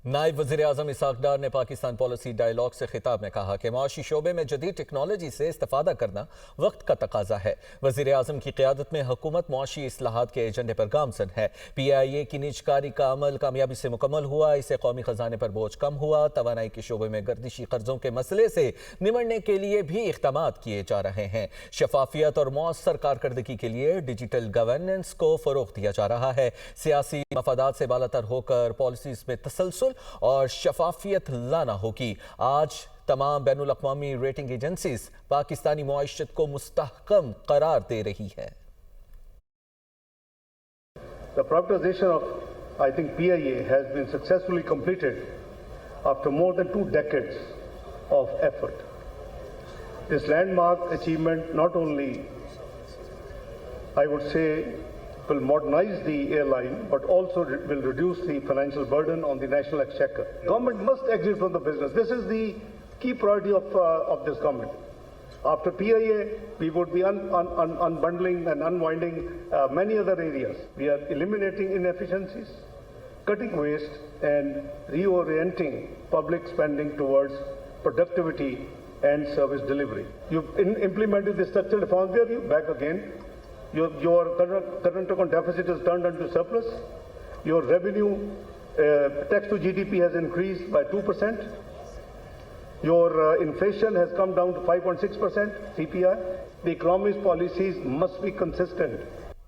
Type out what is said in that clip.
नायब वज़ीर-ए-आज़म इसाक डार ने पाकिस्तान पॉलिसी डायलॉग से खिताब में कहा कि माशी शोबे में जदीद टेक्नोलॉजी से इस्तेफादा करना वक्त का तकाजा है। वज़ीर-ए-आज़म की क़यादत में हुकूमत मुआशी इस्लाहात के एजेंडे पर गामजन है। PIA की निजकारी का अमल कामयाबी से मुकम्मल हुआ, इससे कौमी खजाने पर बोझ कम हुआ। तवानाई के शोबे में गर्दिशी कर्जों के मसले से निमटने के लिए भी इक़दामात किए जा रहे हैं। शफाफियत और मौसर कारकर्दगी के लिए डिजिटल गवर्नेंस को फ़रोग़ दिया जा रहा है। सियासी मफादात से बालातर होकर पॉलिसीज़ में तसलसल और शफाफियत लाना होगी। आज तमाम बैनुल अक़वामी रेटिंग एजेंसीज पाकिस्तानी मुआइशत को मुस्तहकम करार दे रही है। The privatization of, I think, PIA has been successfully completed after more than 2 decades of effort. This landmark achievement not only, I would say, will modernize the airline, but also will reduce the financial burden on the national exchequer. Government must exit from the business. This is the key priority of this government. After PIA, we would be unbundling and unwinding many other areas. We are eliminating inefficiencies, cutting waste, and reorienting public spending towards productivity and service delivery. You've implemented the structural reforms. Where are you? Back again. Your current account deficit is turned into surplus. Your revenue, tax to GDP has increased by 2%. Your inflation has come down to 5.6% CPI. The economy's policies must be consistent